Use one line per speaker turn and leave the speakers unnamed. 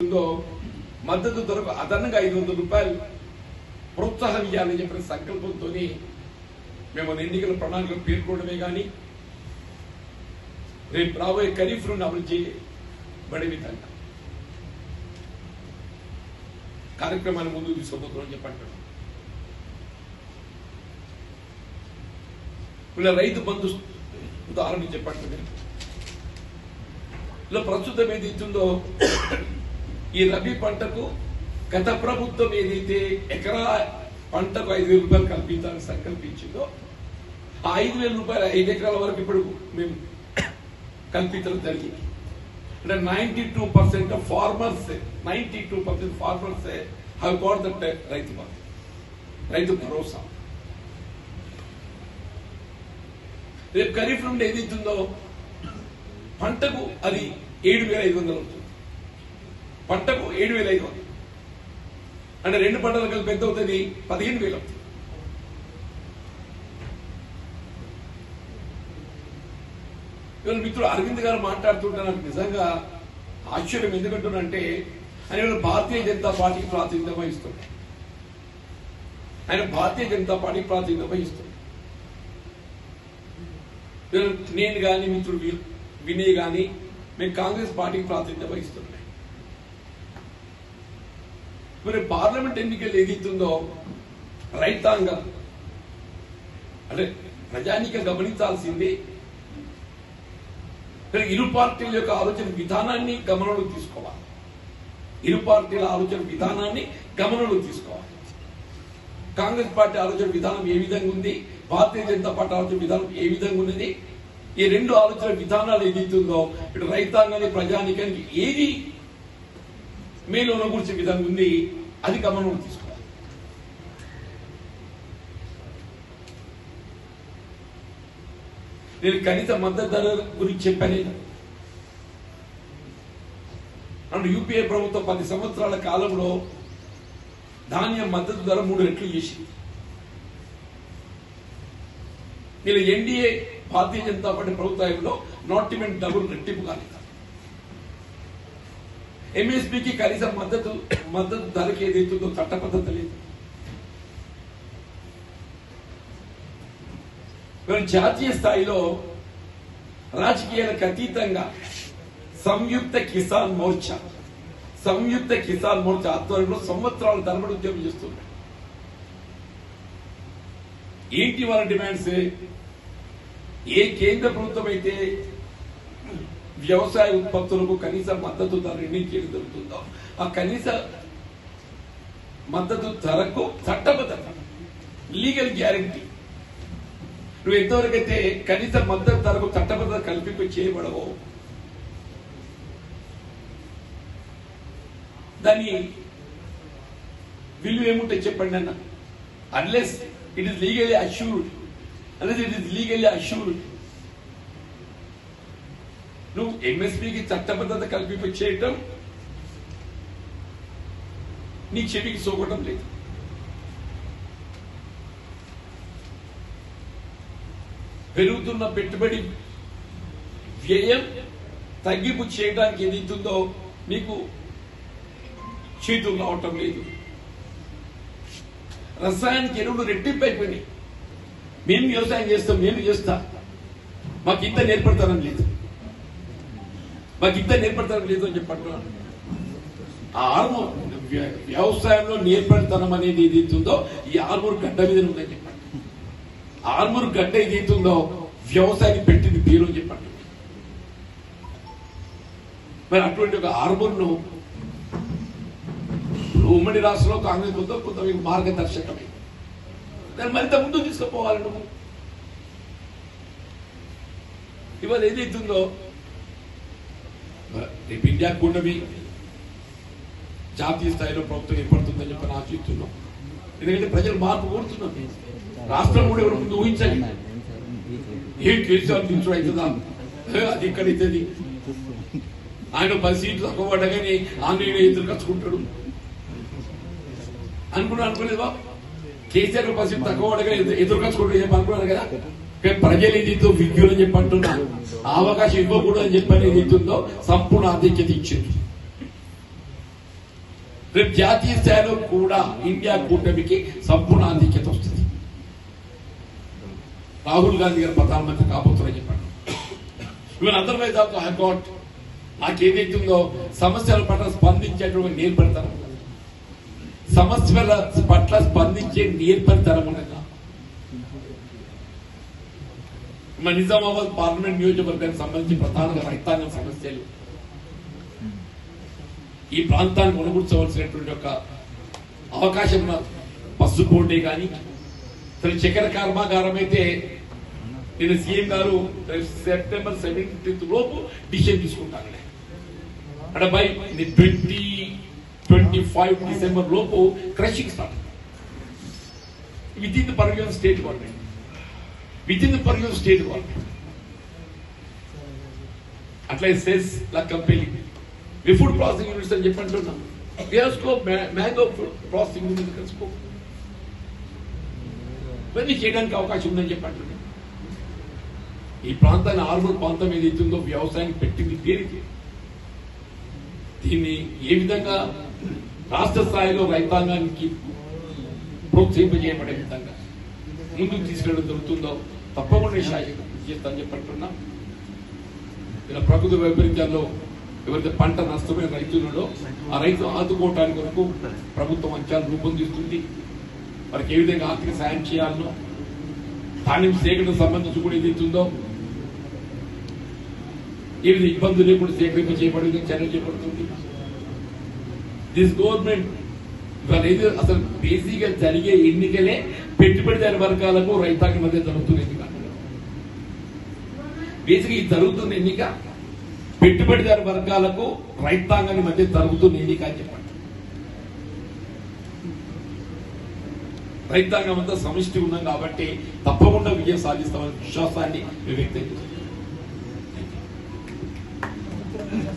మద్దతు ధరకు అదనంగా 500 రూపాయలు ప్రోత్సాహం ఇవ్వాలని చెప్పిన సంకల్పంతో మేము ఎన్నికల ప్రణాళికలు పేర్కొనడమే కానీ రేపు రాబోయే ఖరీఫ్ ను అమలు చేయబడే విధంగా కార్యక్రమాన్ని ముందుకు తీసుకోబోతున్నామని చెప్పంటారు. ఇలా రైతు బంధు ఉదాహరణ చెప్పండి. ఇలా ప్రస్తుతం ఏదైతుందో ఈ రబీ పంటకు గత ప్రభుత్వం ఏదైతే ఎకరా పంటకు 5,000 రూపాయలు కల్పించాలని సంకల్పించిందో ఆ 5,000 రూపాయలు 5 ఎకరాల వరకు ఇప్పుడు మేము కల్పించడం జరిగింది. అంటే 92% of farmers 92% farmers have got that Rythu Bandhu, Rythu Bharosa. రేపు ఖరీఫ్ నుండి ఏదైతుందో పంటకు అది 7,500 అవుతుంది. పంటకు 7,500 అంటే 2 పంటలు కలిపి ఎంత అవుతుంది? 15,000 అవుతుంది. ఇవాళ మిత్రుడు అరవింద్ గారు మాట్లాడుతుంటే నాకు నిజంగా ఆశ్చర్యం. ఎందుకంటున్నంటే ఆయన భారతీయ జనతా పార్టీకి ప్రాతినిధ్యం వహిస్తుంది. ఆయన భారతీయ జనతా పార్టీకి ప్రాతినిధ్యం వహిస్తుంది. నేను కానీ మిత్రుడు వినయ్ కానీ మేము కాంగ్రెస్ పార్టీకి ప్రాతినిధ్యం వహిస్తున్నాం. మరి పార్లమెంట్ ఎన్నికలు ఏదైతుందో రైతాంగం అంటే ప్రజానీకం గమనించాల్సింది ఇరు పార్టీల యొక్క ఆలోచన విధానాన్ని గమనంలోకి తీసుకోవాలి. ఇరు పార్టీల ఆలోచన విధానాన్ని గమనంలోకి తీసుకోవాలి. కాంగ్రెస్ పార్టీ ఆలోచన విధానం ఏ విధంగా ఉంది, భారతీయ జనతా పార్టీ ఆలోచన విధానం ఏ విధంగా ఉన్నది, ఈ రెండు ఆలోచన విధానాలు ఏదైతుందో ఇటు రైతాంగాన్ని ప్రజానీకానికి ఏది మేలు అనుకూర్చే విధంగా ఉంది అది గమనంలోకి తీసుకోవాలి. నేను కనీస మద్దతు ధర గురించి చెప్పాను. అంటే యూపీఏ ప్రభుత్వం 10 సంవత్సరాల కాలంలో ధాన్యం మద్దతు ధర 3 రెట్లు చేసింది. ఇలా ఎన్డీఏ భారతీయ జనతా పార్టీ ప్రభుత్వంలో నాట్ ఈవెన్ డబుల్ రెట్టింపు కాలేదు. ఎంఎస్పీకి కనీస మద్దతు ధరకి ఏదైతుందో చట్టబద్ధత లేదు. జాతీయ స్థాయిలో రాజకీయాలకు అతీతంగా సంయుక్త కిసాన్ మోర్చా ఆధ్వర్యంలో సంవత్సరాల తరబడి ఉద్యమం చేస్తున్నారు. ఏంటి వాళ్ళ డిమాండ్స్? ఏ కేంద్ర ప్రభుత్వం అయితే వ్యవసాయ ఉత్పత్తులకు కనీస మద్దతు ధర నిర్ణయించేది జరుగుతుందో ఆ కనీస మద్దతు ధరకు చట్టబద్ధత, లీగల్ గ్యారంటీ, నువ్వు ఎంతవరకైతే కనీస మద్దతు ధరకు చట్టబద్ధత కల్పింపు చేయబడవో దాని విలువ ఏముంటే చెప్పండి అన్న. Unless it is legally assured, నువ్వు ఎంఎస్పీకి చట్టబద్ధత కల్పింపు చేయటం నీ చెవికి సోకటం లేదు. పెరుగుతున్న పెట్టుబడి వ్యయం తగ్గింపు చేయడానికి ఏదైతుందో నీకు చేతులు రావటం లేదు. రసాయనిక ఎరువులు రెట్టింపు అయిపోయినాయి. మేము వ్యవసాయం చేస్తాం, నేను చేస్తా, మాకు ఇంత నేర్పడతానని లేదు అని చెప్పంటున్నాను. వ్యవసాయంలో నేర్పడతనం అనేది ఏదైతుందో ఈ ఆర్మూర్ గడ్డ మీద ఉందని చెప్పండి. ఆర్మూర్ గడ్డ ఏదైతుందో వ్యవసాయాన్ని పెట్టింది పేరు అని చెప్పండి. మరి అటువంటి ఒక ఆర్మూర్ను ఉమ్మడి రాష్ట్రంలో కాంగ్రెస్ ప్రభుత్వం కొంత మీకు మార్గదర్శకమే. దాన్ని మరింత ముందు తీసుకుపోవాలి. నువ్వు ఇవాళ ఏదైతుందో రేపు ఇండియా కూటమి జాతీయ స్థాయిలో ప్రభుత్వం ఏర్పడుతుందని చెప్పి ఆశిస్తున్నాం. ఎందుకంటే ప్రజలు మార్పు కోరుతున్నాం. రాష్ట్రం కూడా ఎవరు ముందు ఊహించాలి. ఏం కేసీఆర్ దించడం అవుతుందా, అది ఎక్కడైతుంది, ఆయన 10 సీట్లు తక్కువ పడ్డగానే ఆంధ్రలో ఎదురు కచ్చుకుంటాడు అనుకోలేదు బాబు. కేసీఆర్ 10 సీట్లు తక్కువ పడ్డగా ఎదురు కచ్చుకుంటాడు చెప్పి అనుకున్నారు కదా. ప్రజలు ఏదైతే విద్యులు అని చెప్పి అంటున్నారు, అవకాశం ఇవ్వకూడదు అని చెప్పి ఏదైతుందో సంపూర్ణ ఆధిక్యత ఇచ్చింది. రేపు జాతీయ స్థాయిలో కూడా ఇండియా కూటమికి సంపూర్ణ ఆధిక్యత వస్తుంది. రాహుల్ గాంధీ గారు ప్రధానమంత్రి కాబోతున్నారని చెప్పాడు. Even otherwise also I got నాకేదైతుందో సమస్యల పట్ల స్పందించేటువంటి నేర్పరితనం, సమస్యల పట్ల స్పందించే నేర్పరితనం ఉన్నది. మన నిజామాబాద్ పార్లమెంట్ నియోజకవర్గానికి సంబంధించి ప్రధానంగా రైతాంగ సమస్యలు, ఈ ప్రాంతాన్ని కొనుగోర్చవలసినటువంటి ఒక అవకాశం పసు బోర్డే కానీ చక్కెర కర్మాగారం అయితే నేను సీఎం గారు సెప్టెంబర్ 17th లోపు డిసిషన్ తీసుకుంటాను. అంటే బై 2025 డిసెంబర్ లోపు crushing start with in the purview state government, అట్లా సెస్ లా కంపెనీ ఫుడ్ ప్రాసెసింగ్ యూనిట్స్ అని చెప్పంటున్నాం. మ్యాంగో ప్రాసెసింగ్ యూనిట్ కలుసుకో ఇవన్నీ చేయడానికి అవకాశం ఉందని చెప్పంటున్నాం. ఈ ప్రాంతాన్ని ఆర్మూర్ ప్రాంతం ఏదైతుందో వ్యవసాయం పెట్టింది పేరుకి. దీన్ని ఏ విధంగా రాష్ట్ర స్థాయిలో రైతాంగానికి ప్రోత్సహింపజేయబడే విధంగా ముందుకు తీసుకెళ్ళడం జరుగుతుందో తప్పకుండా చేస్తానని చెప్పంటున్నా. ఇలా ప్రకృతి వైపరీత్యాల్లో ఎవరైతే పంట నష్టమైన రైతులలో ఆ రైతు ఆదుకోవటానికి వరకు ప్రభుత్వం అంశాలు రూపొందిస్తుంది. వారికి ఏ విధంగా ఆర్థిక సాయం చేయాలనో, ధాన్యం సేకరణ సంబంధించి కూడా ఏదైతుందో ఏ విధంగా ఇబ్బందులు లేకుండా సేకరింప చేయబడే చర్యలు చేపడుతుంది. దిస్ గవర్నమెంట్ అసలు బేసిక్ గా జరిగే ఎన్నికలే పెట్టుబడిదారు వర్గాలకు రైతాంగం మధ్య జరుగుతున్న ఎన్నిక. బేసిక్ ఈ జరుగుతున్న ఎన్నిక పెట్టుబడిదారు వర్గాలకు రైతాంగాన్ని మధ్య జరుగుతున్న ఎన్నిక అని చెప్పండి. రైతాంగం అంతా సమిష్టి ఉన్నాం కాబట్టి తప్పకుండా విజయం సాధిస్తామనే విశ్వాసాన్ని వ్యక్తం చేస్తాం.